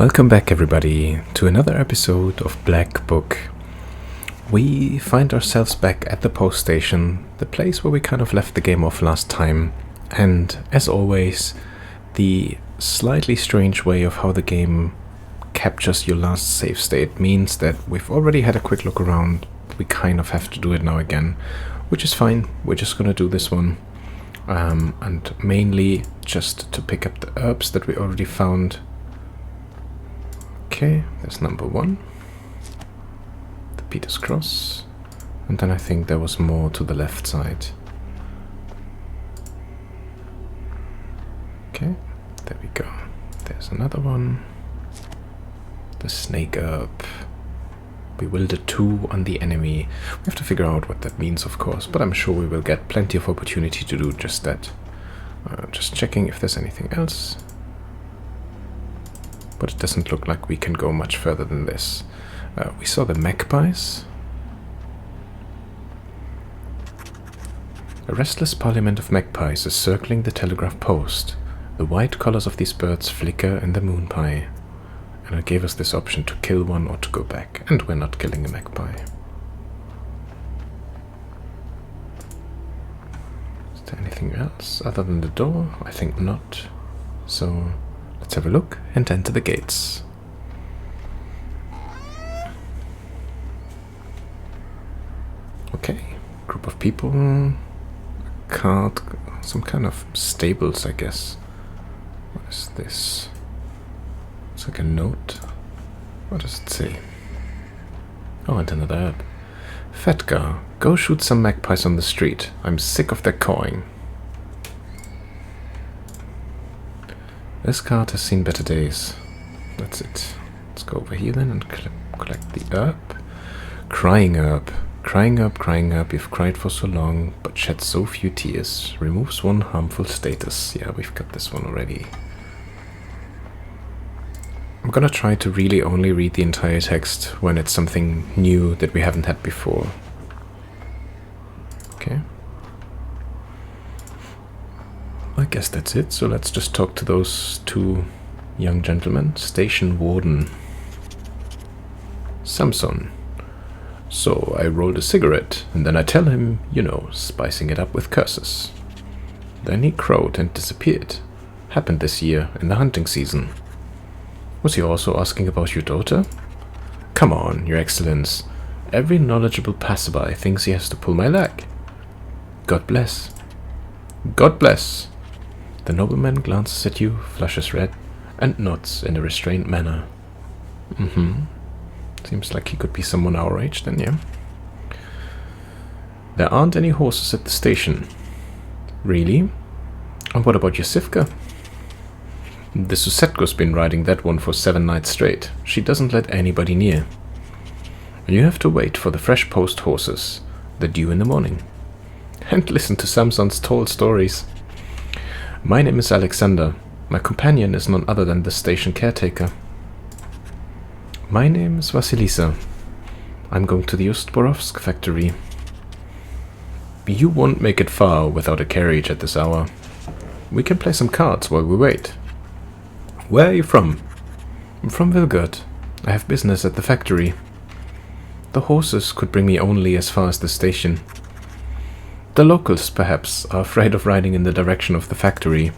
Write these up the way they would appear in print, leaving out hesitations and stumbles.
Welcome back, everybody, to another episode of Black Book. We find ourselves back at the post station, the place where we kind of left the game off last time, and as always, the slightly strange way of how the game captures your last save state means that we've already had a quick look around. We kind of have to do it now again, which is fine. We're just gonna do this one, and mainly just to pick up the herbs that we already found. Okay, there's number 1, the Peter's Cross, and then I think there was more to the left side. Okay, there we go. There's another one, the Snake Herb. Bewilder 2 on the enemy. We have to figure out what that means, of course, but I'm sure we will get plenty of opportunity to do just that. Just checking if there's anything else. But it doesn't look like we can go much further than this. We saw the magpies. A restless parliament of magpies is circling the telegraph post. The white colors of these birds flicker in the moon pie. And it gave us this option to kill one or to go back. And we're not killing a magpie. Is there anything else other than the door? I think not. So let's have a look and enter the gates. Okay, group of people, a cart, some kind of stables, I guess. What is this? It's like a note. What does it say? Oh, and another herb. Fetgar, go shoot some magpies on the street. I'm sick of their cawing. This cart has seen better days. That's it. Let's go over here then and collect the herb. Crying herb. Crying herb, crying herb, you've cried for so long, but shed so few tears. Removes one harmful status. Yeah, we've got this one already. I'm gonna try to really only read the entire text when it's something new that we haven't had before. Okay. I guess that's it, so let's just talk to those two young gentlemen. Station Warden. Samson. So I rolled a cigarette, and then I tell him, you know, spicing it up with curses. Then he crowed and disappeared. Happened this year, in the hunting season. Was he also asking about your daughter? Come on, Your Excellence. Every knowledgeable passerby thinks he has to pull my leg. God bless. God bless. The nobleman glances at you, flushes red, and nods in a restrained manner. Seems like he could be someone our age then, yeah? There aren't any horses at the station. Really? And what about your Sivka? The Susetko's been riding that one for 7 nights straight. She doesn't let anybody near. You have to wait for the fresh post horses. They're due in the morning. And listen to Samson's tall stories. My name is Alexander. My companion is none other than the station caretaker. My name is Vasilisa. I'm going to the Ustborovsk factory. You won't make it far without a carriage at this hour. We can play some cards while we wait. Where are you from? I'm from Vilgard. I have business at the factory. The horses could bring me only as far as the station. The locals, perhaps, are afraid of riding in the direction of the factory.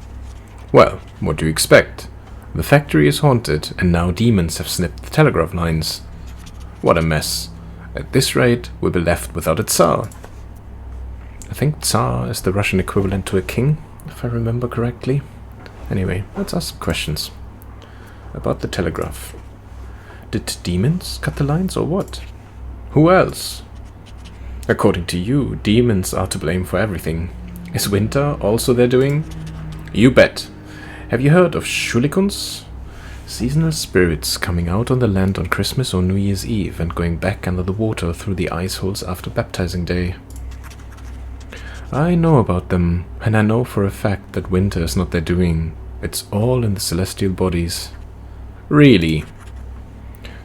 Well, what do you expect? The factory is haunted, and now demons have snipped the telegraph lines. What a mess. At this rate, we'll be left without a Tsar. I think Tsar is the Russian equivalent to a king, if I remember correctly. Anyway, let's ask some questions. About the telegraph. Did demons cut the lines or what? Who else? According to you, demons are to blame for everything. Is winter also their doing? You bet. Have you heard of shulikuns? Seasonal spirits coming out on the land on Christmas or New Year's Eve and going back under the water through the ice holes after baptizing day. I know about them, and I know for a fact that winter is not their doing. It's all in the celestial bodies. Really?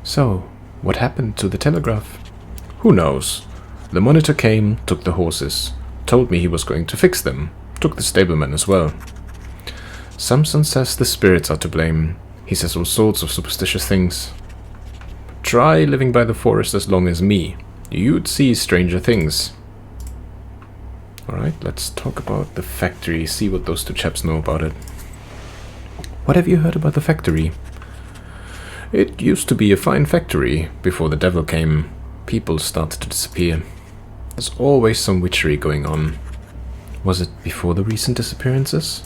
So, what happened to the telegraph? Who knows? The monitor came, took the horses, told me he was going to fix them, took the stableman as well. Samson says the spirits are to blame. He says all sorts of superstitious things. Try living by the forest as long as me. You'd see stranger things. Alright, let's talk about the factory, see what those two chaps know about it. What have you heard about the factory? It used to be a fine factory. Before the devil came, people started to disappear. There's always some witchery going on. Was it before the recent disappearances?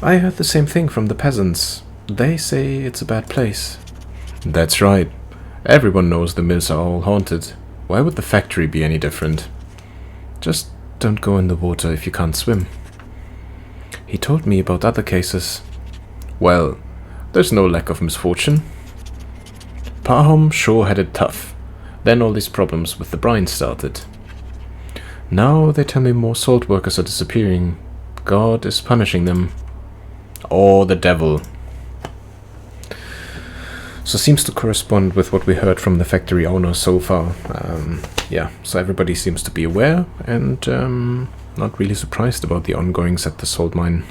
I heard the same thing from the peasants. They say it's a bad place. That's right. Everyone knows the mills are all haunted. Why would the factory be any different? Just don't go in the water if you can't swim. He told me about other cases. Well, there's no lack of misfortune. Pahom sure had it tough. Then all these problems with the brine started. Now they tell me more salt workers are disappearing. God is punishing them. Or the devil. So seems to correspond with what we heard from the factory owner so far. Yeah, so everybody seems to be aware and not really surprised about the ongoings at the salt mine.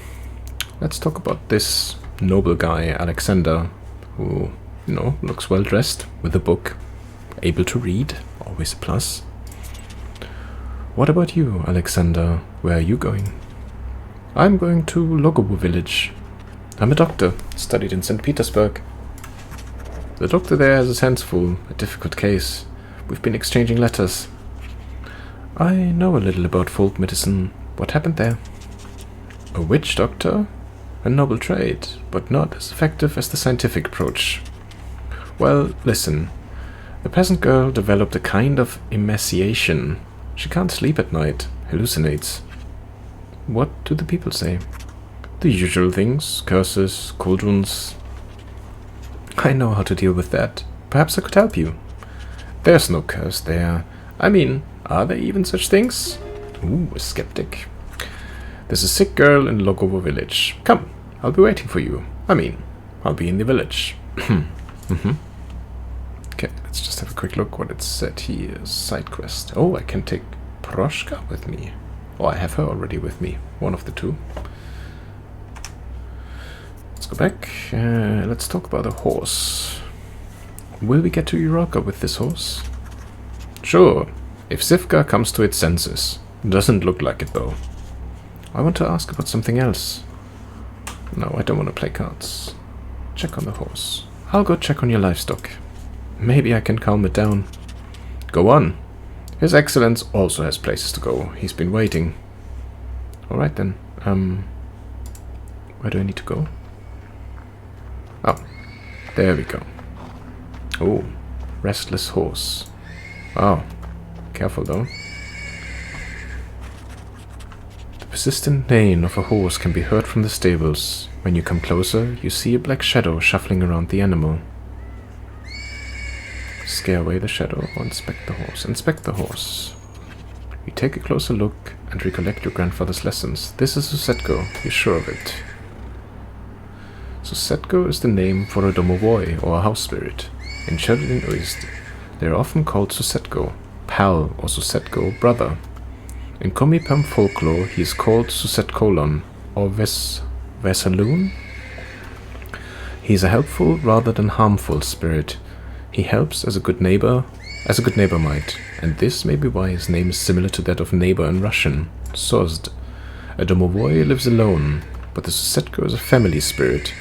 Let's talk about this noble guy, Alexander, who, you know, looks well dressed with a book, able to read, always a plus. What about you, Alexander? Where are you going? I'm going to Logovo village. I'm a doctor, studied in St. Petersburg. The doctor there has his hands full, a difficult case. We've been exchanging letters. I know a little about folk medicine. What happened there? A witch doctor? A noble trade, but not as effective as the scientific approach. Well, listen. The peasant girl developed a kind of emaciation. She can't sleep at night, hallucinates. What do the people say? The usual things, curses, cauldrons. I know how to deal with that. Perhaps I could help you. There's no curse there. I mean, are there even such things? Ooh, a skeptic. There's a sick girl in Logovo village. Come, I'll be waiting for you. I mean, I'll be in the village. Okay, let's just have a quick look what it said here. Side quest. Oh, I can take Proshka with me. Oh, I have her already with me. One of the two. Let's go back. Let's talk about a horse. Will we get to Uraka with this horse? Sure, if Sivka comes to its senses. Doesn't look like it though. I want to ask about something else. No, I don't want to play cards. Check on the horse. I'll go check on your livestock. Maybe I can calm it down. Go on. His Excellence also has places to go. He's been waiting. Alright then. Where do I need to go? Oh, there we go. Oh, restless horse. Oh, careful though. The persistent neighing of a horse can be heard from the stables. When you come closer, you see a black shadow shuffling around the animal. Scare away the shadow or inspect the horse. Inspect the horse. You take a closer look and recollect your grandfather's lessons. This is Susetko, you're sure of it. Susetko is the name for a domovoi or a house spirit. In Cherudin Uist, they are often called Susetko, pal or Susetko, brother. In Komipam folklore, he is called Susetkolon or Vesaloon. He is a helpful rather than harmful spirit. He helps as a good neighbor might, and this may be why his name is similar to that of neighbor in Russian, Sozd. A domovoi lives alone, but the Susetko is a family spirit.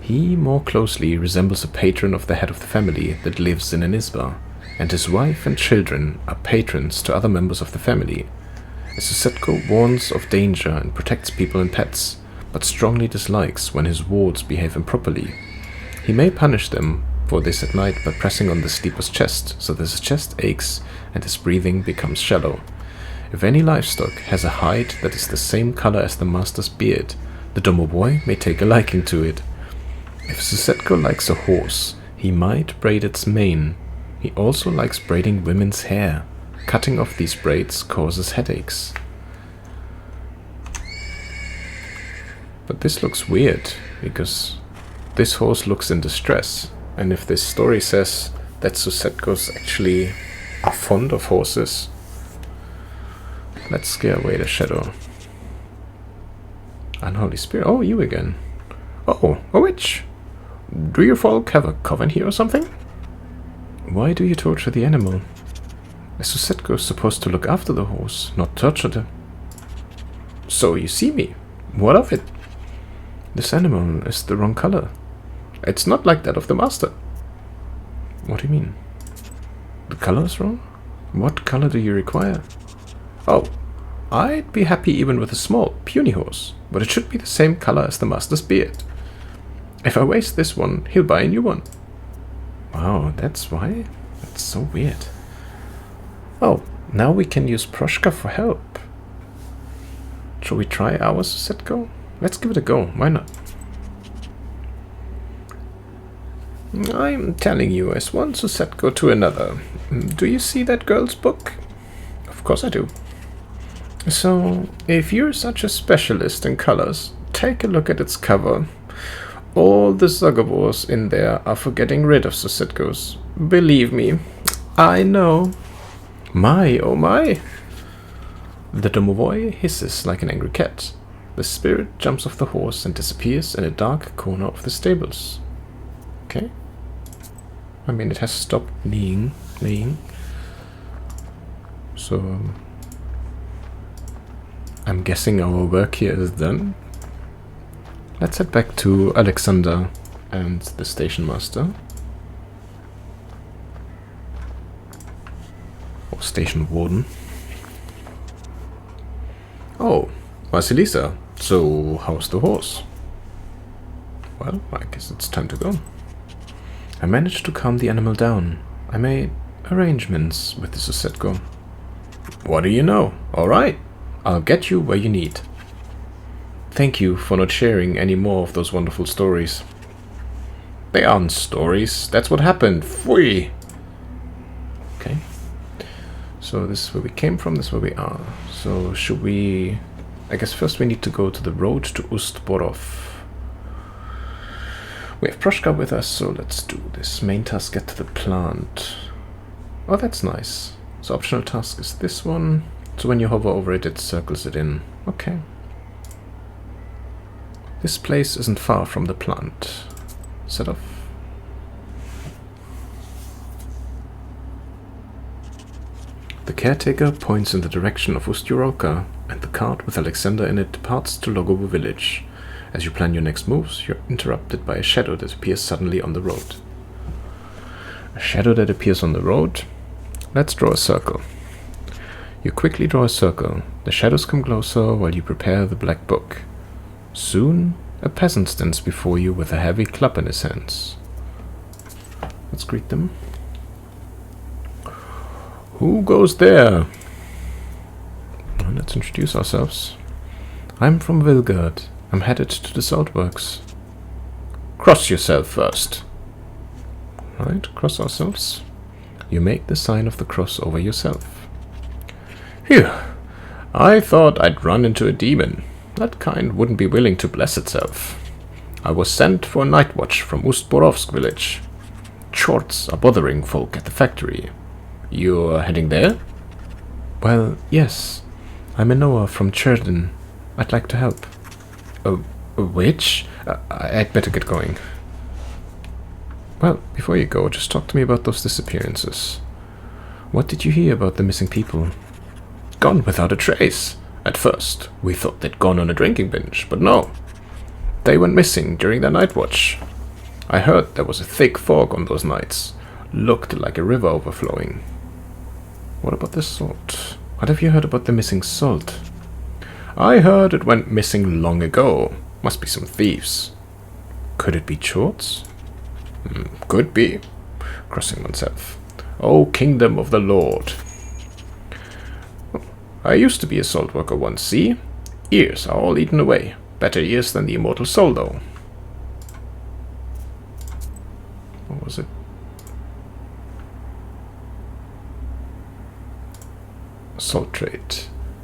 He more closely resembles a patron of the head of the family that lives in an izba, and his wife and children are patrons to other members of the family. A Susetko warns of danger and protects people and pets, but strongly dislikes when his wards behave improperly. He may punish them for this at night by pressing on the sleeper's chest, so that his chest aches and his breathing becomes shallow. If any livestock has a hide that is the same color as the master's beard, the domovoi may take a liking to it. If Susetko likes a horse, he might braid its mane. He also likes braiding women's hair. Cutting off these braids causes headaches. But this looks weird, because this horse looks in distress. And if this story says that Susetkos actually are fond of horses, let's scare away the shadow. Unholy spirit. Oh, you again. Oh, a witch. Do your folk have a coven here or something? Why do you torture the animal? A Susetko is supposed to look after the horse, not torture them. So you see me. What of it? This animal is the wrong color. It's not like that of the master. What do you mean? The color is wrong? What color do you require? Oh, I'd be happy even with a small, puny horse, but it should be the same color as the master's beard. If I waste this one, he'll buy a new one. Wow, that's why? That's so weird. Oh, now we can use Proshka for help. Shall we try our Susetko? Let's give it a go, why not? I'm telling you, as one Susetko to another. Do you see that girl's book? Of course I do. So, if you're such a specialist in colors, take a look at its cover. All the Zagabors in there are for getting rid of Susetkos. Believe me, I know. My, oh my. The domovoi hisses like an angry cat. The spirit jumps off the horse and disappears in a dark corner of the stables. Okay. I mean, it has stopped neighing. So, I'm guessing our work here is done. Let's head back to Alexander and the station master. Or station warden. Oh, Vasilisa. So, how's the horse? Well, I guess it's time to go. I managed to calm the animal down. I made arrangements with the Susetko. What do you know? Alright, I'll get you where you need. Thank you for not sharing any more of those wonderful stories. They aren't stories, that's what happened. Pfui! Okay. So this is where we came from, this is where we are. So should we... I guess first we need to go to the road to Ust-Borov. We have Proshka with us, so let's do this. Main task, get to the plant. Oh, that's nice. So optional task is this one. So when you hover over it, it circles it in. Okay. This place isn't far from the plant. Set off. The caretaker points in the direction of Ust-Uralka, and the cart with Alexander in it departs to Logovo village. As you plan your next moves, you're interrupted by a shadow that appears suddenly on the road. A shadow that appears on the road? Let's draw a circle. You quickly draw a circle. The shadows come closer while you prepare the black book. Soon, a peasant stands before you with a heavy club in his hands. Let's greet them. Who goes there? Well, let's introduce ourselves. I'm from Vilgard. I'm headed to the salt works. Cross yourself first. Right, cross ourselves. You make the sign of the cross over yourself. Phew, I thought I'd run into a demon. That kind wouldn't be willing to bless itself. I was sent for a night watch from Ust-Borovsk village. Shorts are bothering folk at the factory. You're heading there? Well, yes. I'm a Noah from Cherdin. I'd like to help. A witch? I'd better get going. Well, before you go, just talk to me about those disappearances. What did you hear about the missing people? Gone without a trace. At first, we thought they'd gone on a drinking binge, but no. They went missing during their night watch. I heard there was a thick fog on those nights. Looked like a river overflowing. What about the salt? What have you heard about the missing salt? I heard it went missing long ago. Must be some thieves. Could it be Chorts? Could be. Crossing oneself. Oh, kingdom of the Lord. I used to be a salt worker once, see? Ears are all eaten away. Better ears than the immortal soul, though. What was it? Salt trade.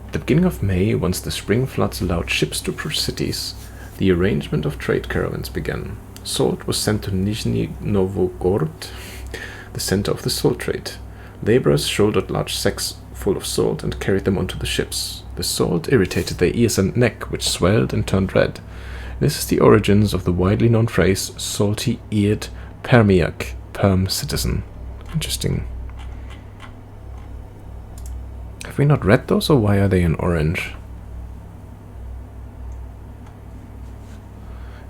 At the beginning of May, once the spring floods allowed ships to approach cities, the arrangement of trade caravans began. Salt was sent to Nizhny Novgorod, the center of the salt trade. Laborers shouldered large sacks full of salt and carried them onto the ships. The salt irritated their ears and neck, which swelled and turned red. This is the origins of the widely known phrase salty-eared permiak, perm citizen. Interesting. Have we not read those, or why are they in orange?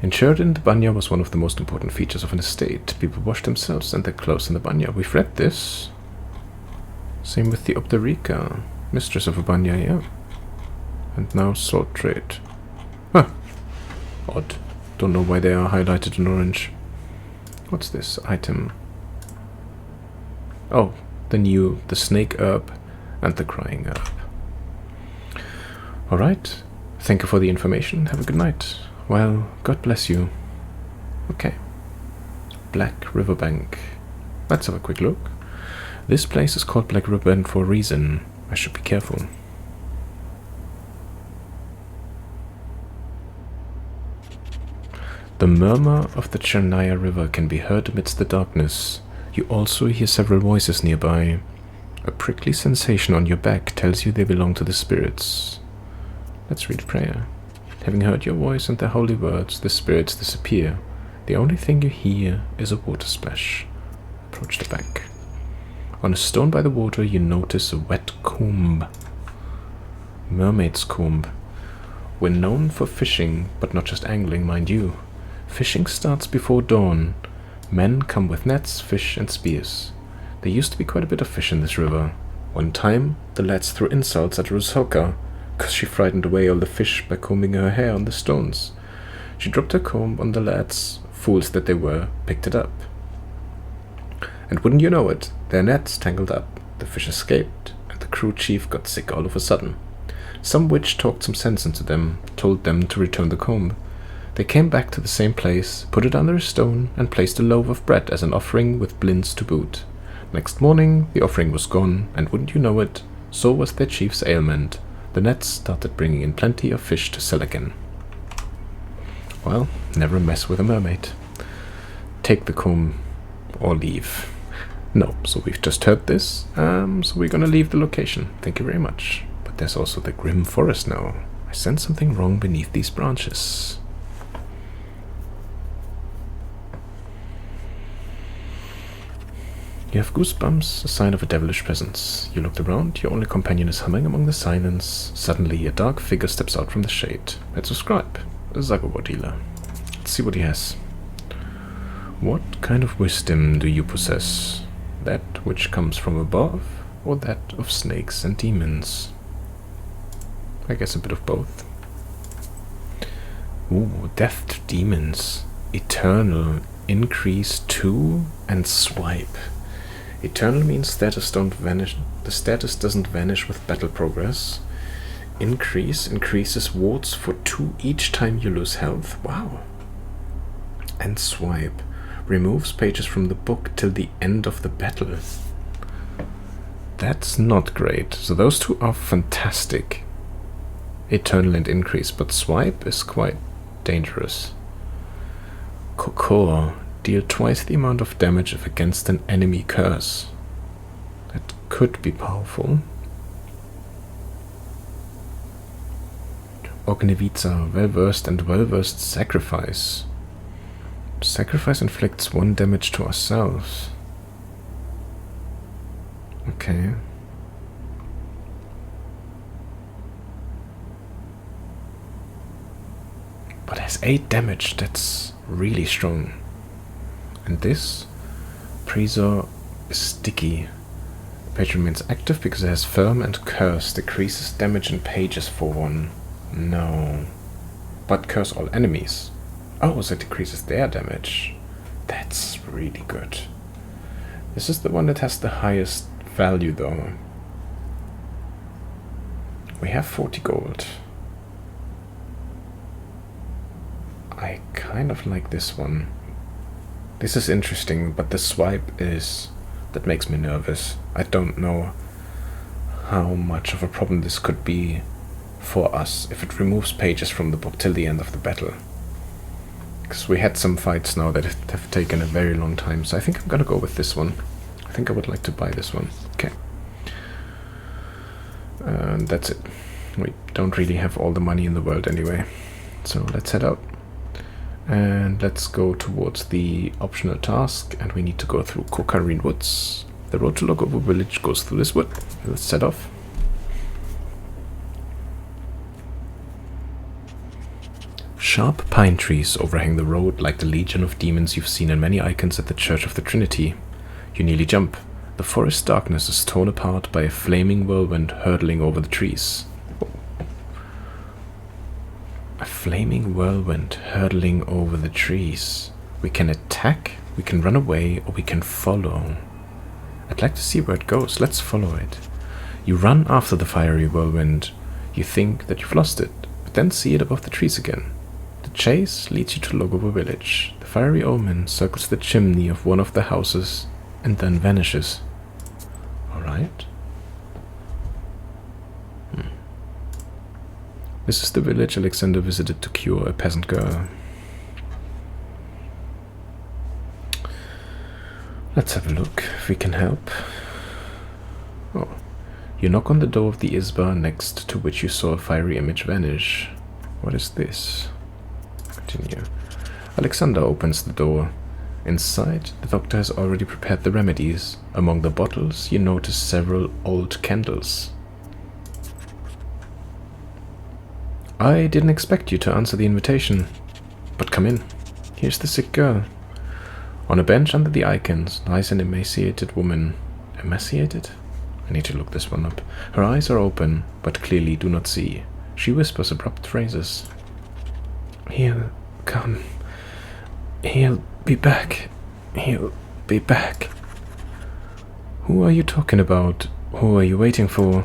In Sheridan, the banya was one of the most important features of an estate. People washed themselves and their clothes in the banya. We've read this. Same with the Obdarika, mistress of a banya, yeah. And now salt trade. Huh. Odd. Don't know why they are highlighted in orange. What's this item? Oh, the snake herb and the crying herb. Alright. Thank you for the information. Have a good night. Well, God bless you. Okay. Black Riverbank. Let's have a quick look. This place is called Black Riverbank for a reason. I should be careful. The murmur of the Chernaya River can be heard amidst the darkness. You also hear several voices nearby. A prickly sensation on your back tells you they belong to the spirits. Let's read prayer. Having heard your voice and the holy words, the spirits disappear. The only thing you hear is a water splash. Approach the bank. On a stone by the water, you notice a wet comb. Mermaid's comb. We're known for fishing, but not just angling, mind you. Fishing starts before dawn. Men come with nets, fish, and spears. There used to be quite a bit of fish in this river. One time, the lads threw insults at Rusalka, because she frightened away all the fish by combing her hair on the stones. She dropped her comb on the lads, fools that they were, picked it up. And wouldn't you know it, their nets tangled up, the fish escaped, and the crew chief got sick all of a sudden. Some witch talked some sense into them, told them to return the comb. They came back to the same place, put it under a stone, and placed a loaf of bread as an offering with blinds to boot. Next morning, the offering was gone, and wouldn't you know it, so was their chief's ailment. The nets started bringing in plenty of fish to sell again. Well, never mess with a mermaid. Take the comb or leave. No, so we've just heard this, so we're gonna leave the location. Thank you very much. But there's also the grim forest now. I sense something wrong beneath these branches. You have goosebumps, a sign of a devilish presence. You looked around, your only companion is humming among the silence. Suddenly, a dark figure steps out from the shade. Let's subscribe. A Zagobo dealer. Let's see what he has. What kind of wisdom do you possess? That which comes from above, or that of snakes and demons? I guess a bit of both. Ooh, death to demons. Eternal. Increase 2 and swipe. Eternal means status don't vanish. The status doesn't vanish with battle progress. Increase increases wards for 2 each time you lose health. Wow. And swipe removes pages from the book till the end of the battle. That's not great. So those two are fantastic. Eternal and increase, but swipe is quite dangerous. Kokor. Deal twice the amount of damage if against an enemy curse. That could be powerful. Ognivica, well-versed and well-versed sacrifice. Sacrifice inflicts 1 damage to ourselves. Okay. But has 8 damage, that's really strong. And this Prezor is sticky. Page remains active because it has firm and curse. Decreases damage in pages for 1. No. But curse all enemies. Oh, so it decreases their damage. That's really good. This is the one that has the highest value though. We have 40 gold. I kind of like this one. This is interesting, but the swipe is... that makes me nervous. I don't know how much of a problem this could be for us if it removes pages from the book till the end of the battle. Because we had some fights now that have taken a very long time, so I think I'm gonna go with this one. I think I would like to buy this one. Okay. And that's it. We don't really have all the money in the world anyway. So let's head out. And let's go towards the optional task, and we need to go through Kokareen Woods. The road to Logovo village goes through this wood. Let's set off. Sharp pine trees overhang the road like the legion of demons you've seen in many icons at the Church of the Trinity. You nearly jump. The forest darkness is torn apart by a flaming whirlwind hurtling over the trees. A flaming whirlwind hurtling over the trees. We can attack, we can run away, or we can follow. I'd like to see where it goes. Let's follow it. You run after the fiery whirlwind. You think that you've lost it, but then see it above the trees again. The chase leads you to Logovo village. The fiery omen circles the chimney of one of the houses and then vanishes. Alright. This is the village Alexander visited to cure a peasant girl. Let's have a look if we can help. Oh. You knock on the door of the Isbar next to which you saw a fiery image vanish. What is this? Continue. Alexander opens the door. Inside, the doctor has already prepared the remedies. Among the bottles, you notice several old candles. I didn't expect you to answer the invitation, but come in. Here's the sick girl. On a bench under the icons lies an emaciated woman. Emaciated? I need to look this one up. Her eyes are open, but clearly do not see. She whispers abrupt phrases. He'll come. He'll be back. He'll be back. Who are you talking about? Who are you waiting for?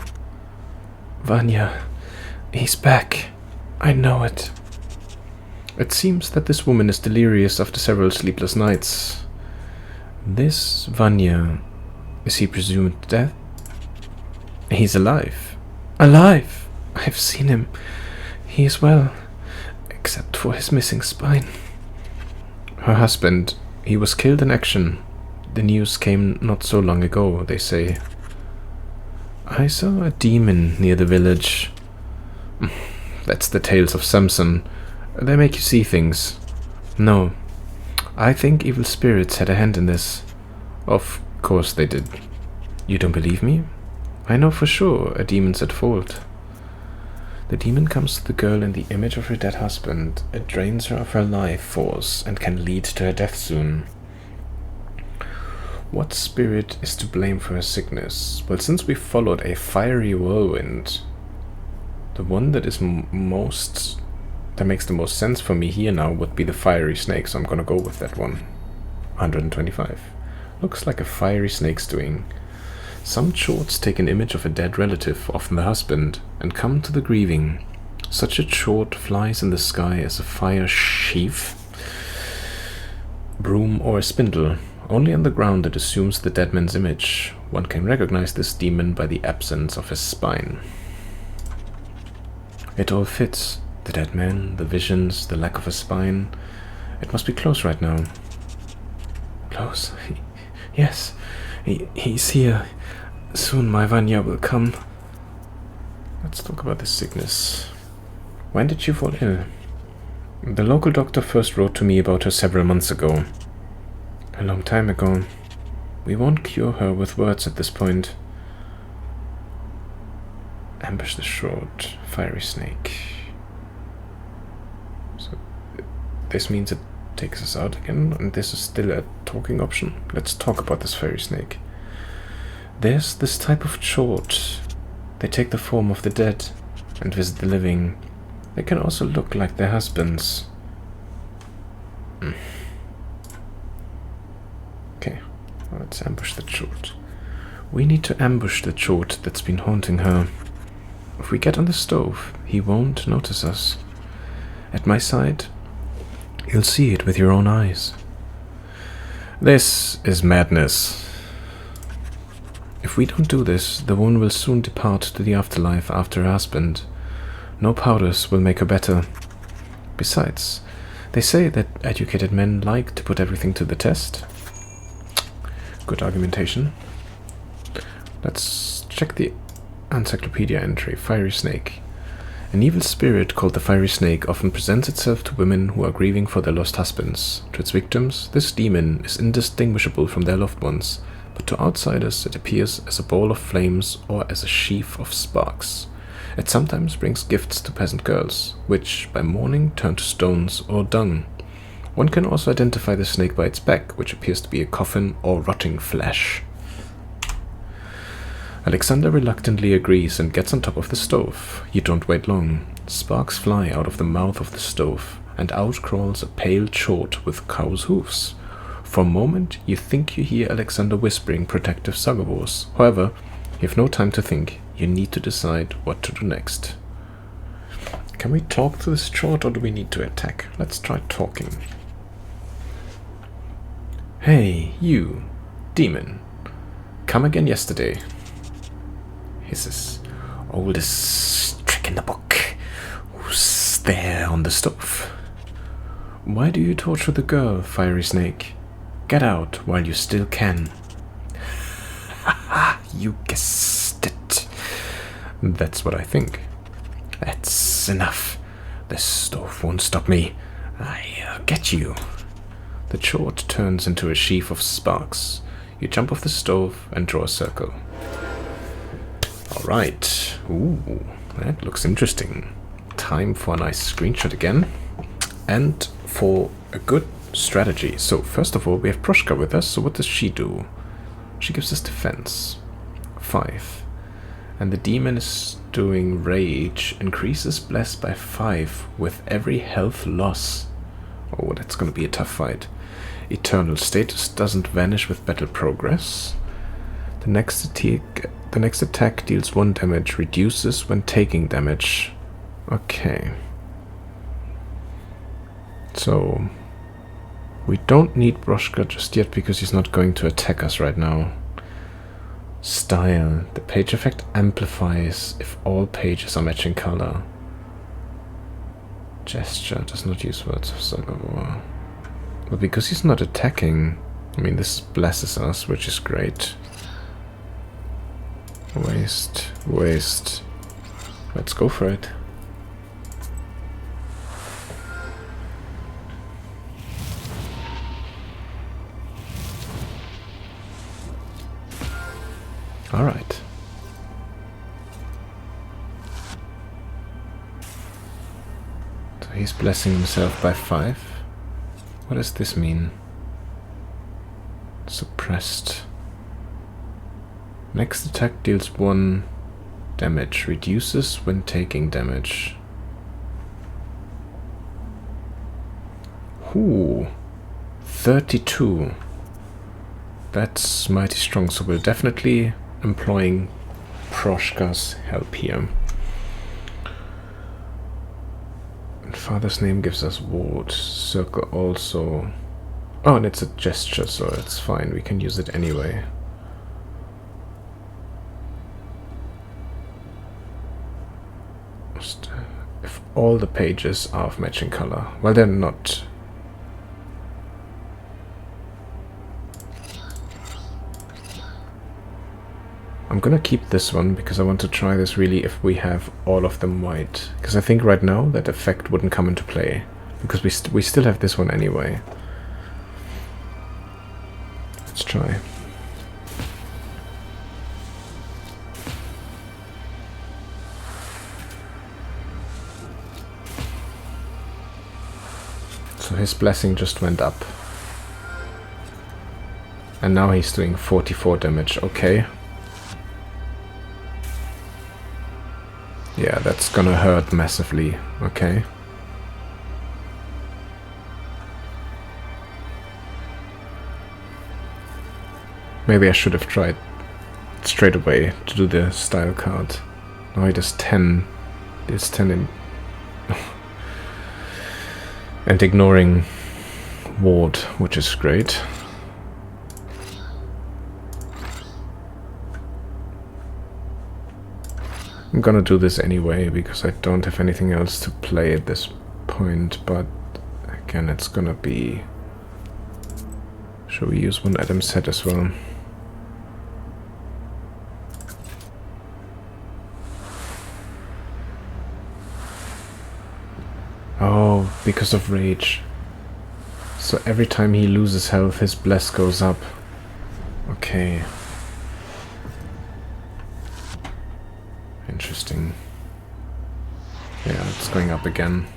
Vanya. He's back. I know it. It seems that this woman is delirious after several sleepless nights. This Vanya, is he presumed dead? He's alive. Alive! I've seen him. He is well, except for his missing spine. Her husband, he was killed in action. The news came not so long ago, they say. I saw a demon near the village. That's the tales of Samson. They make you see things. No, I think evil spirits had a hand in this. Of course they did. You don't believe me? I know for sure a demon's at fault. The demon comes to the girl in the image of her dead husband. It drains her of her life force and can lead to her death soon. What spirit is to blame for her sickness? Well, since we followed a fiery whirlwind, the one that is that makes the most sense for me here now would be the fiery snake, so I'm gonna go with that one. 125. Looks like a fiery snake's doing. Some chorts take an image of a dead relative, often the husband, and come to the grieving. Such a chort flies in the sky as a fire sheaf, broom, or a spindle. Only on the ground it assumes the dead man's image. One can recognize this demon by the absence of his spine. It all fits. The dead man, the visions, the lack of a spine. It must be close right now. Close? Yes, he's here. Soon my Vanya will come. Let's talk about this sickness. When did she fall ill? The local doctor first wrote to me about her several months ago. A long time ago. We won't cure her with words at this point. Ambush the short, fiery snake. So this means it takes us out again, and this is still a talking option. Let's talk about this fiery snake. There's this type of chort. They take the form of the dead and visit the living. They can also look like their husbands. Okay, well, let's ambush the chort. We need to ambush the chort that's been haunting her. If we get on the stove, he won't notice us. At my side, you'll see it with your own eyes. This is madness. If we don't do this, the woman will soon depart to the afterlife after her husband. No powders will make her better. Besides, they say that educated men like to put everything to the test. Good argumentation. Let's check the encyclopedia entry. Fiery snake. An evil spirit called the Fiery Snake often presents itself to women who are grieving for their lost husbands. To its victims, this demon is indistinguishable from their loved ones, but to outsiders it appears as a ball of flames or as a sheaf of sparks. It sometimes brings gifts to peasant girls, which by morning turn to stones or dung. One can also identify the snake by its back, which appears to be a coffin or rotting flesh. Alexander reluctantly agrees and gets on top of the stove. You don't wait long. Sparks fly out of the mouth of the stove, and out crawls a pale chort with cow's hoofs. For a moment, you think you hear Alexander whispering protective Sagavors. However, you have no time to think. You need to decide what to do next. Can we talk to this chort, or do we need to attack? Let's try talking. Hey, you, demon. Come again yesterday. Hisses. Oldest trick in the book. Who's there on the stove? Why do you torture the girl, Fiery Snake? Get out while you still can. Ha! You guessed it. That's what I think. That's enough. The stove won't stop me. I'll get you. The chort turns into a sheaf of sparks. You jump off the stove and draw a circle. Alright. Ooh, that looks interesting. Time for a nice screenshot again. And for a good strategy. So, first of all, we have Proshka with us. So what does she do? She gives us defense. 5. And the demon is doing rage. Increases bless by 5 with every health loss. Oh, that's going to be a tough fight. Eternal status doesn't vanish with battle progress. The next attack deals 1 damage, reduces when taking damage. Okay. So, we don't need Broshka just yet because he's not going to attack us right now. Style. The page effect amplifies if all pages are matching color. Gesture does not use words of Sagavor. But because he's not attacking, I mean, this blesses us, which is great. Waste, waste. Let's go for it. Alright. So he's blessing himself by 5. What does this mean? Suppressed. Next attack deals 1 damage, reduces when taking damage. Ooh, 32. That's mighty strong, so we're definitely employing Proshka's help here. And father's name gives us ward. Circle also. Oh, and it's a gesture, so it's fine. We can use it anyway. If all the pages are of matching color. Well, they're not. I'm gonna keep this one because I want to try this really if we have all of them white. Because I think right now that effect wouldn't come into play. Because we still have this one anyway. Let's try. So his blessing just went up. And now he's doing 44 damage. Okay. Yeah, that's gonna hurt massively. Okay. Maybe I should have tried straight away to do the style card. Now he does 10. It's 10 in... and ignoring ward, which is great. I'm gonna do this anyway because I don't have anything else to play at this point, but again it's gonna be... Shall we use one item set as well? because of rage. So every time he loses health, his bless goes up. Okay. Interesting. Yeah, it's going up again.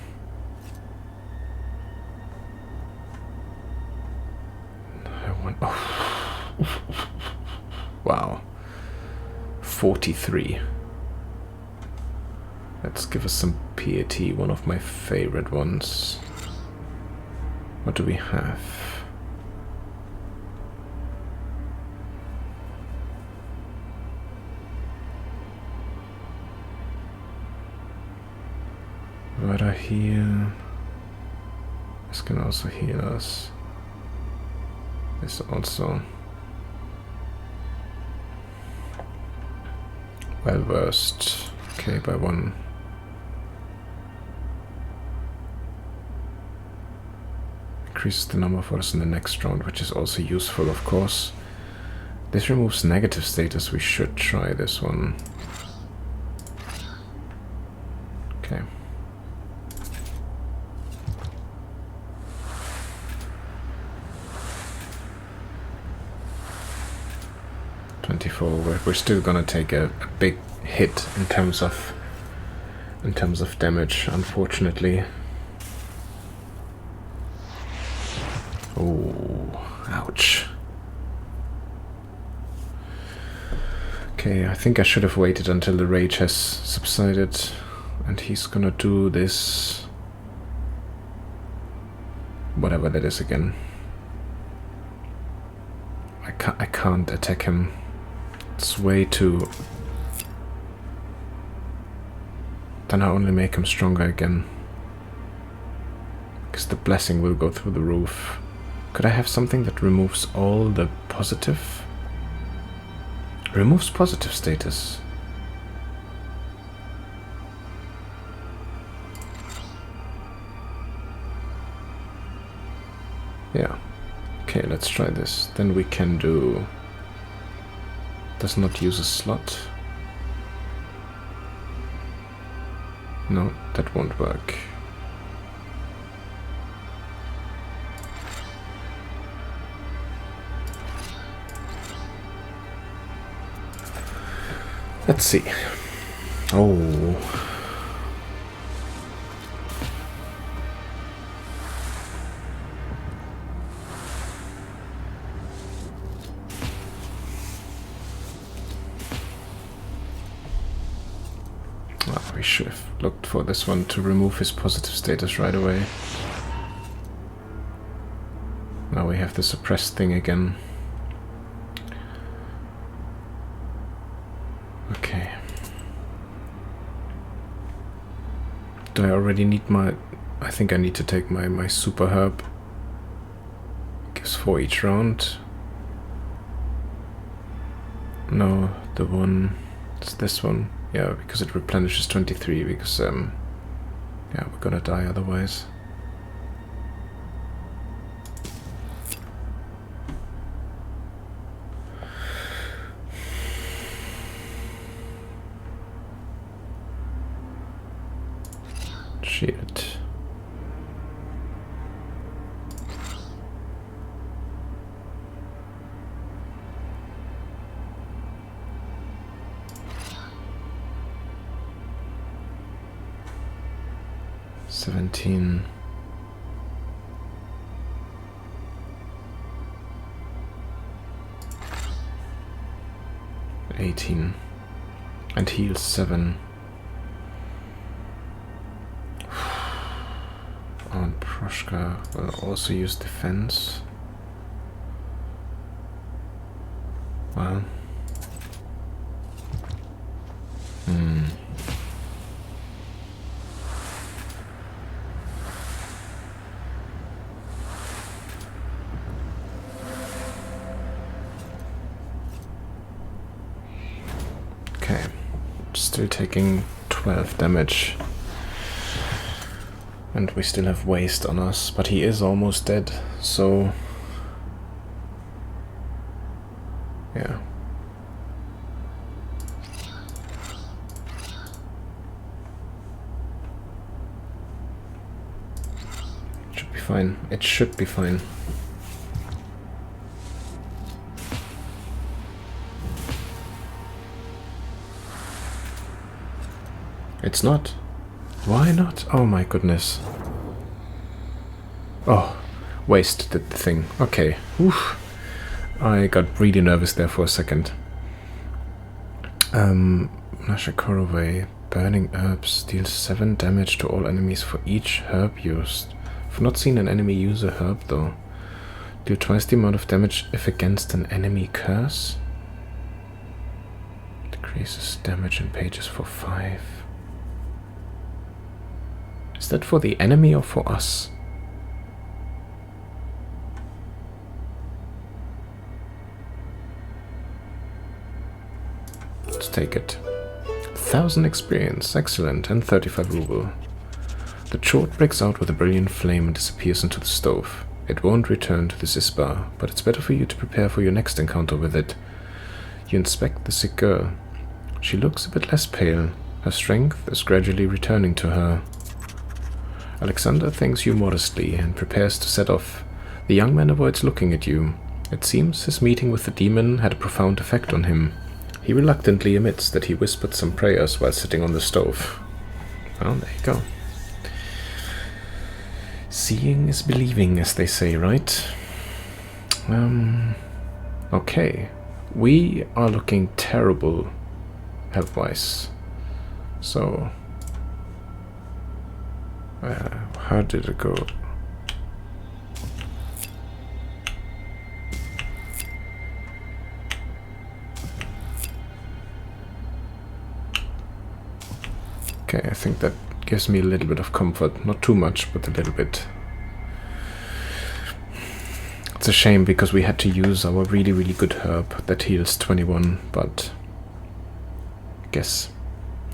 Oh. Wow. 43. Let's give us some piety, one of my favorite ones. What do we have? Right here. This can also heal us. This also. Well versed. Okay, by one. Increases the number of us in the next round, which is also useful, of course. This removes negative status. We should try this one. Okay. We're still gonna take a big hit in terms of damage, unfortunately. Oh, ouch. Okay, I think I should have waited until the rage has subsided, and he's gonna do this, whatever that is again. I can't attack him. It's way too... Then I only make him stronger again. Because the blessing will go through the roof. Could I have something that removes all the positive? Removes positive status. Yeah. Okay, let's try this. Then we can do... Does not use a slot. No, that won't work. Let's see. Oh. We should have looked for this one to remove his positive status right away. Now we have the suppressed thing again. Okay. Do I already need my... I think I need to take my super herb. Gives 4 each round. No, the one... It's this one. Yeah, because it replenishes 23, because, yeah, we're gonna die otherwise. Shit. $17. 18. And heals 7. And Proshka will also use defense. Well. Okay. Still taking 12 damage. And we still have waste on us, but he is almost dead, so... Yeah. be fine. It should be fine. It's not. Why not? Oh my goodness. Oh, wasted the thing. Okay. Oof. I got really nervous there for a second. Nashakorove. Burning herbs deals 7 damage to all enemies for each herb used. I've not seen an enemy use a herb though. Deal twice the amount of damage if against an enemy curse. Decreases damage in pages for 5. Is that for the enemy or for us? Let's take it. 1000 experience, excellent, and 35 ruble. The chort breaks out with a brilliant flame and disappears into the stove. It won't return to this isbar, but it's better for you to prepare for your next encounter with it. You inspect the sick girl. She looks a bit less pale. Her strength is gradually returning to her. Alexander thanks you modestly and prepares to set off. The young man avoids looking at you. It seems his meeting with the demon had a profound effect on him. He reluctantly admits that he whispered some prayers while sitting on the stove. Well, there you go. Seeing is believing, as they say, right? Okay. We are looking terrible health-wise. So... how did it go? Okay, I think that gives me a little bit of comfort. Not too much, but a little bit. It's a shame because we had to use our really, really good herb that heals 21, but I guess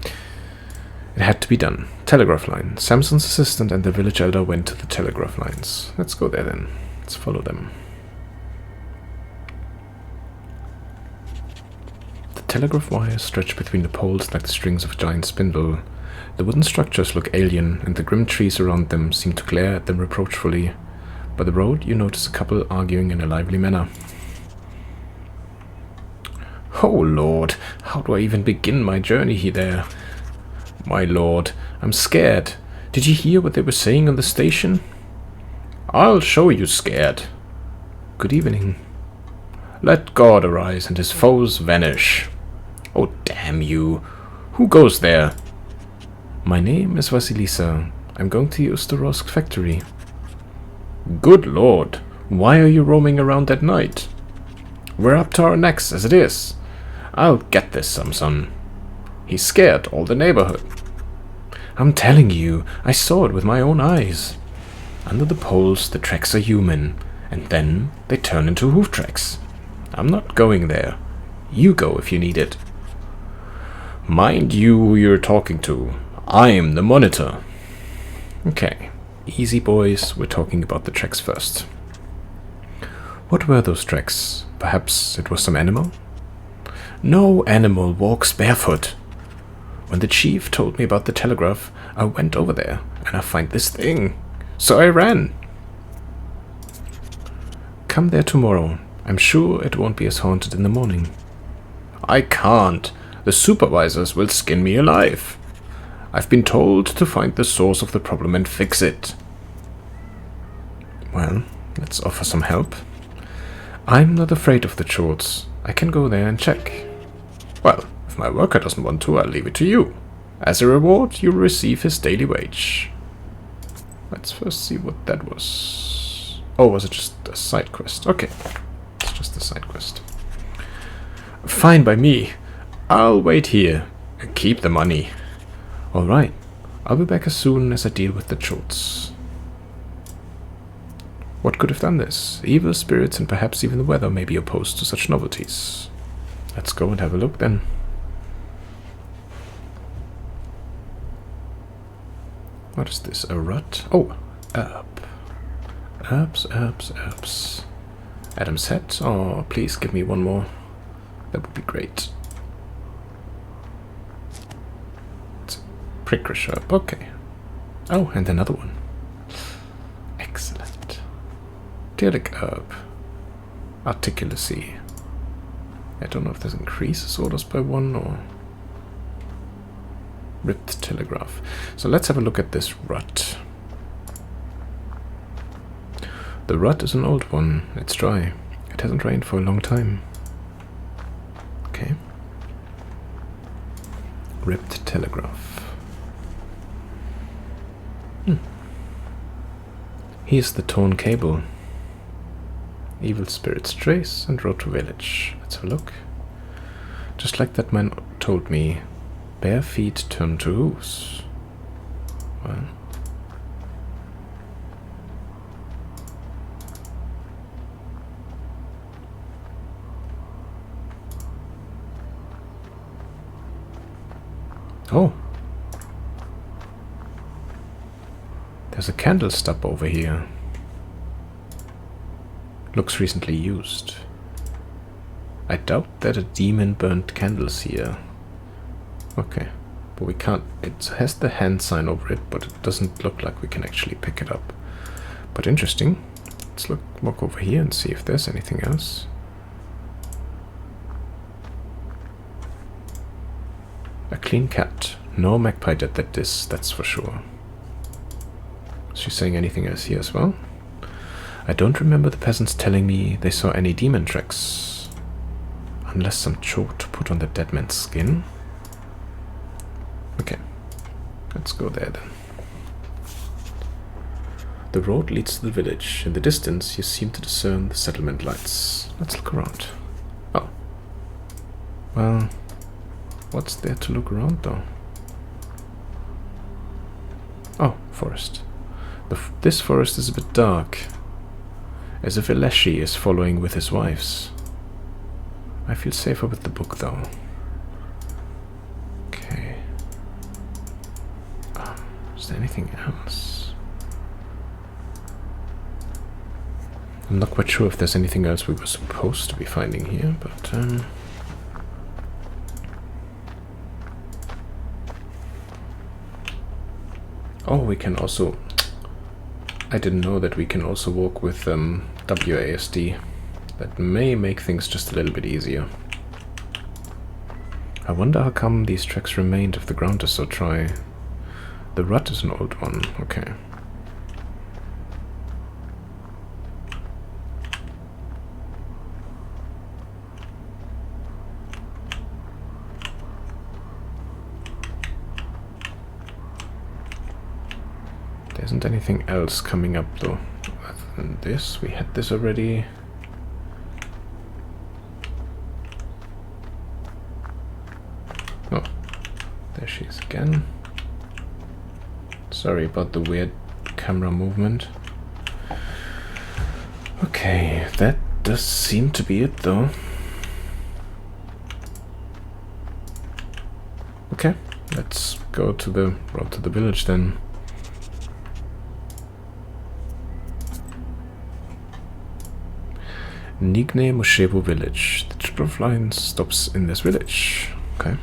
it had to be done. Telegraph line. Samson's assistant and the village elder went to the telegraph lines. Let's go there then. Let's follow them. The telegraph wires stretch between the poles like the strings of a giant spindle. The wooden structures look alien, and the grim trees around them seem to glare at them reproachfully. By the road, you notice a couple arguing in a lively manner. Oh lord, how do I even begin my journey there? My lord, I'm scared. Did you hear what they were saying on the station? I'll show you scared. Good evening. Let God arise and his foes vanish. Oh damn you. Who goes there? My name is Vasilisa. I'm going to the Ustorovsk factory. Good lord, why are you roaming around at night? We're up to our necks as it is. I'll get this Samson. He scared all the neighborhood. I'm telling you, I saw it with my own eyes. Under the poles, the tracks are human, and then they turn into hoof tracks. I'm not going there. You go if you need it. Mind you who you're talking to. I'm the monitor. Okay, easy boys, we're talking about the tracks first. What were those tracks? Perhaps it was some animal? No animal walks barefoot. When the chief told me about the telegraph, I went over there, and I find this thing. So I ran. Come there tomorrow. I'm sure it won't be as haunted in the morning. I can't. The supervisors will skin me alive. I've been told to find the source of the problem and fix it. Well, let's offer some help. I'm not afraid of the chorts. I can go there and check. Well, if my worker doesn't want to, I'll leave it to you. As a reward, you'll receive his daily wage. Let's first see what that was. Oh, was it just a side quest? Okay, it's just a side quest. Fine by me. I'll wait here and keep the money. Alright, I'll be back as soon as I deal with the chorts. What could have done this? Evil spirits and perhaps even the weather may be opposed to such novelties. Let's go and have a look then. What is this? A rut? Oh, herb. Herbs, herbs, herbs. Adam's head? Oh, please give me one more. That would be great. It's a pricklish herb. Okay. Oh, and another one. Excellent. Tealic herb. Articulacy. I don't know if this increases orders by 1 or... Ripped telegraph. So let's have a look at this rut. The rut is an old one. It's dry. It hasn't rained for a long time. Okay. Ripped telegraph. Here's the torn cable. Evil spirits trace and road to village. Let's have a look. Just like that man told me, bare feet turn to hooves. Well. Oh. There's a candle stub over here. Looks recently used. I doubt that a demon burnt candles here. Okay, but we can't... It has the hand sign over it, but it doesn't look like we can actually pick it up. But interesting. Let's walk over here and see if there's anything else. A clean cat. No magpie dead at this, that's for sure. Is she saying anything else here as well? I don't remember the peasants telling me they saw any demon tracks. Unless some chalk put on the dead man's skin. Okay, let's go there then. The road leads to the village. In the distance, you seem to discern the settlement lights. Let's look around. Oh. Well, what's there to look around though? Oh, forest. This forest is a bit dark. As if Eleshi is following with his wives. I feel safer with the book though. Okay. Is there anything else? I'm not quite sure if there's anything else we were supposed to be finding here, but oh, we can also... I didn't know that we can also walk with WASD. That may make things just a little bit easier. I wonder how come these tracks remained if the ground is so dry. The rut is an old one, okay. There isn't anything else coming up though. Other than this, we had this already. Oh, there she is again. Sorry about the weird camera movement. Okay, that does seem to be it though. Okay, let's go to the road to the village then. Nigne Moshevo village. The trip line stops in this village. Okay.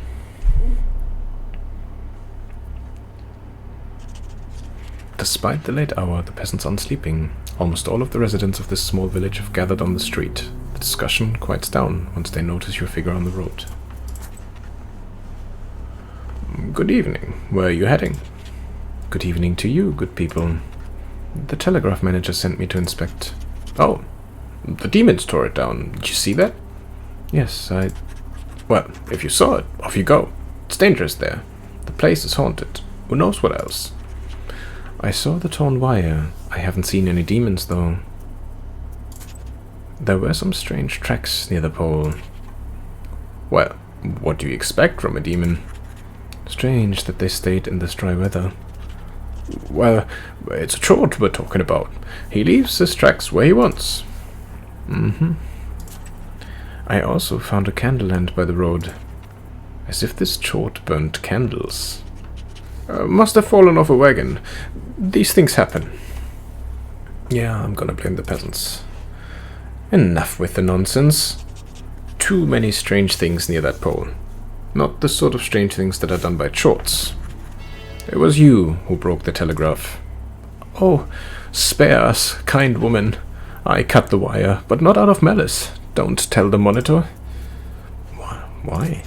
Despite the late hour, the peasants aren't sleeping. Almost all of the residents of this small village have gathered on the street. The discussion quiets down once they notice your figure on the road. Good evening. Where are you heading? Good evening to you, good people. The telegraph manager sent me to inspect. Oh. The demons tore it down. Did you see that? Yes, well, if you saw it, off you go. It's dangerous there. The place is haunted. Who knows what else? I saw the torn wire. I haven't seen any demons, though. There were some strange tracks near the pole. Well, what do you expect from a demon? Strange that they stayed in this dry weather. Well, it's a chort we're talking about. He leaves his tracks where he wants. I also found a candle end by the road. As if this chort burnt candles. Must have fallen off a wagon. These things happen. Yeah, I'm gonna blame the peasants. Enough with the nonsense. Too many strange things near that pole. Not the sort of strange things that are done by chorts. It was you who broke the telegraph. Oh, spare us, kind woman. I cut the wire, but not out of malice. Don't tell the monitor. Why?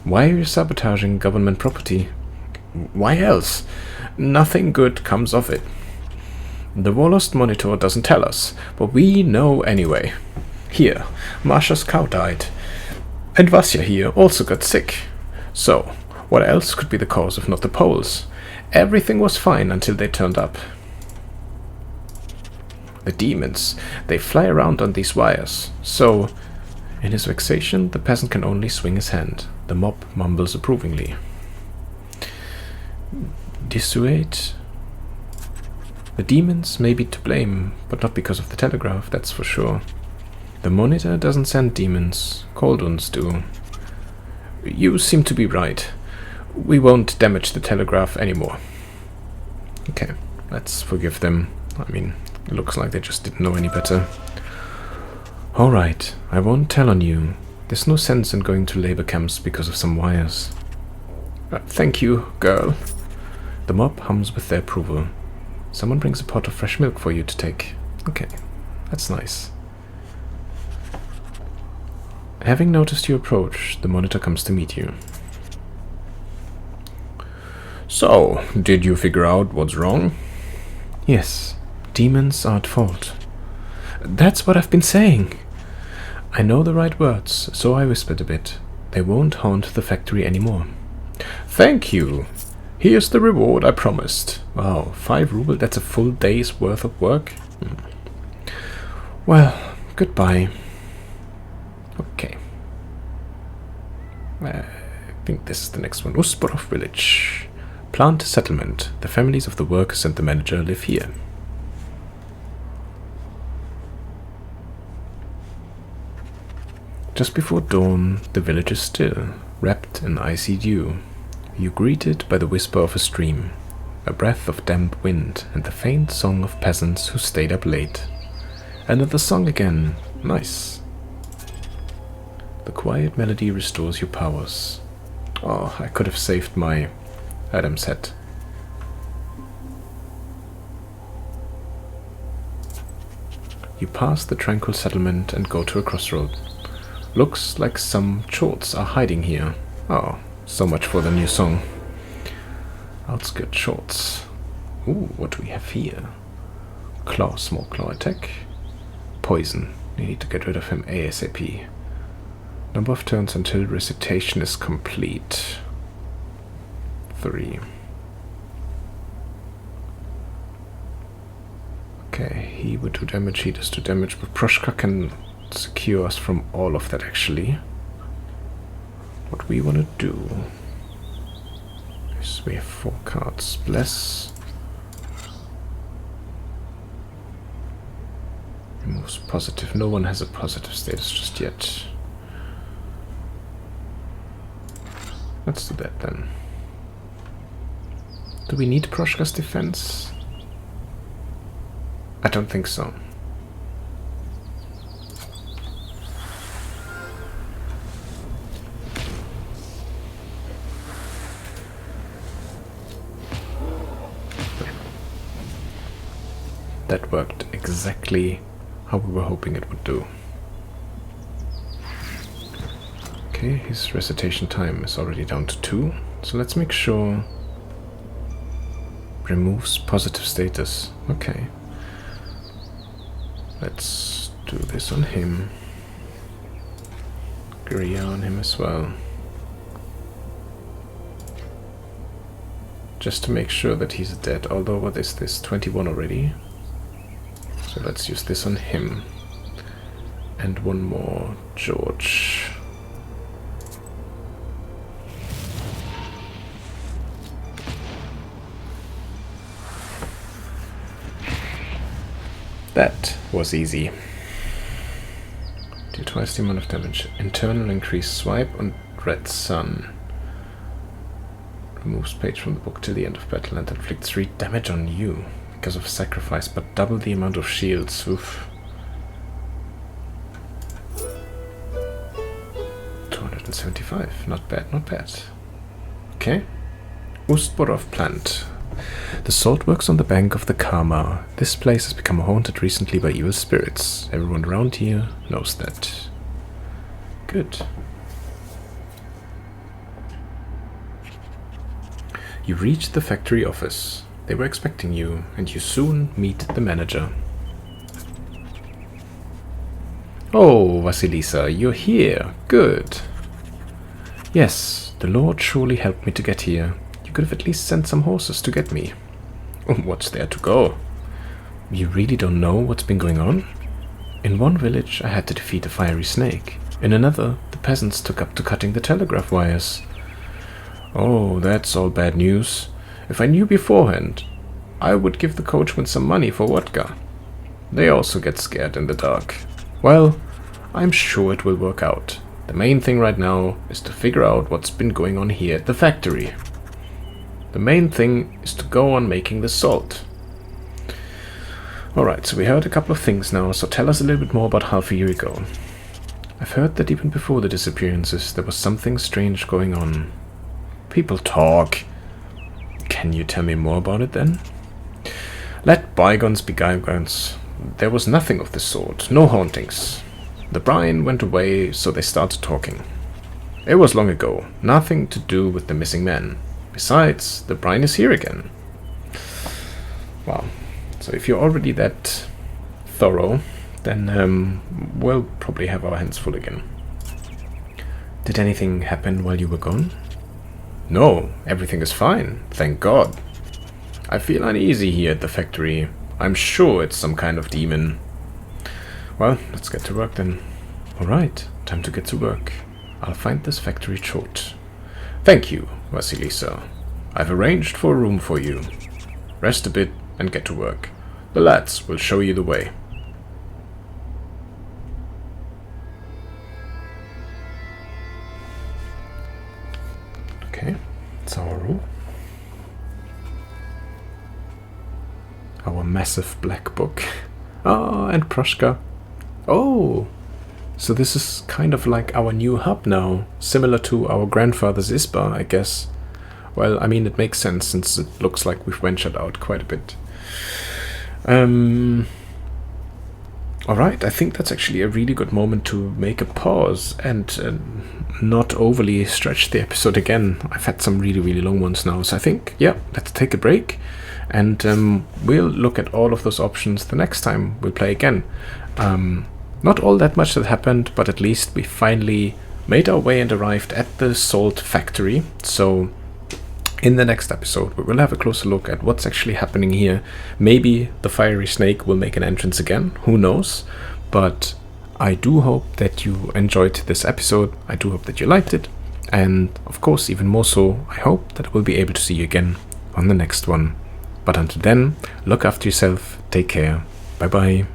Why are you sabotaging government property? Why else? Nothing good comes of it. The Warlost monitor doesn't tell us, but we know anyway. Here, Marsha's cow died. And Vasya here also got sick. So, what else could be the cause if not the Poles? Everything was fine until they turned up. The demons, they fly around on these wires. So, in his vexation, the peasant can only swing his hand. The mob mumbles approvingly. Dissuade? The demons may be to blame, but not because of the telegraph, that's for sure. The monitor doesn't send demons, cold ones do. You seem to be right. We won't damage the telegraph anymore. Okay, let's forgive them. I mean, it looks like they just didn't know any better. Alright, I won't tell on you. There's no sense in going to labor camps because of some wires. Thank you, girl. The mob hums with their approval. Someone brings a pot of fresh milk for you to take. Okay, that's nice. Having noticed your approach, the monitor comes to meet you. So, did you figure out what's wrong? Yes, demons are at fault. That's what I've been saying. I know the right words, so I whispered a bit. They won't haunt the factory anymore. Thank you. Here's the reward I promised. Wow, 5 ruble, that's a full day's worth of work? Well, goodbye. Okay. I think this is the next one. Usporov village. Plant settlement. The families of the workers and the manager live here. Just before dawn, the village is still, wrapped in icy dew. You're greeted by the whisper of a stream, a breath of damp wind, and the faint song of peasants who stayed up late. Another song again. Nice. The quiet melody restores your powers. Oh, I could have saved my Adam's head. You pass the tranquil settlement and go to a crossroad. Looks like some shorts are hiding here. Oh, so much for the new song. Outskirt shorts. Ooh, what do we have here? Claw, small claw attack. Poison. You need to get rid of him ASAP. Number of turns until recitation is complete. 3. Okay, he would do damage, he does do damage, but Proshka can secure us from all of that actually. What we want to do is we have 4 cards. Bless. Removes positive. No one has a positive status just yet. Let's do that then. Do we need Proshka's defense? I don't think so. That worked exactly how we were hoping it would do. Okay, his recitation time is already down to 2, so let's make sure. Removes positive status. Okay. Let's do this on him. Gria on him as well. Just to make sure that he's dead, although what is this? 21 already. So let's use this on him. And one more, George. That was easy. Do twice the amount of damage. Internal increased swipe on Red Sun. Removes page from the book till the end of battle and inflicts 3 damage on you because of sacrifice, but double the amount of shields. Oof. 275. Not bad, not bad. Okay. Usporov plant. The salt works on the bank of the Karma. This place has become haunted recently by evil spirits. Everyone around here knows that. Good. You reach the factory office. They were expecting you, and you soon meet the manager. Oh, Vasilisa, you're here. Good. Yes, the Lord surely helped me to get here. You could have at least sent some horses to get me. What's there to go? You really don't know what's been going on? In one village, I had to defeat a fiery snake. In another, the peasants took up to cutting the telegraph wires. Oh, that's all bad news. If I knew beforehand, I would give the coachman some money for vodka. They also get scared in the dark. Well, I'm sure it will work out. The main thing right now is to figure out what's been going on here at the factory. The main thing is to go on making the salt. Alright, so we heard a couple of things now, so tell us a little bit more about half a year ago. I've heard that even before the disappearances, there was something strange going on. People talk. Can you tell me more about it then? Let bygones be bygones. There was nothing of the sort, no hauntings. The Brian went away, so they started talking. It was long ago, nothing to do with the missing man. Besides, the Brian is here again. Wow, so if you're already that thorough, then we'll probably have our hands full again. Did anything happen while you were gone? No, everything is fine, thank God. I feel uneasy here at the factory. I'm sure it's some kind of demon. Well, let's get to work then. Alright, time to get to work. I'll find this factory short. Thank you, Vasilisa. I've arranged for a room for you. Rest a bit and get to work. The lads will show you the way. Okay, it's our room. Our massive black book. Ah, and Proshka. Oh, so this is kind of like our new hub now, similar to our grandfather's Isba, I guess. Well, I mean, it makes sense since it looks like we've ventured out quite a bit. Alright, I think that's actually a really good moment to make a pause and not overly stretch the episode again. I've had some really, really long ones now, so I think, yeah, let's take a break. And we'll look at all of those options the next time we'll play again. Not all that much that happened, but at least we finally made our way and arrived at the salt factory. So in the next episode, we will have a closer look at what's actually happening here. Maybe the fiery snake will make an entrance again, who knows? But I do hope that you enjoyed this episode. I do hope that you liked it. And of course, even more so, I hope that we'll be able to see you again on the next one. But until then, look after yourself, take care, bye bye.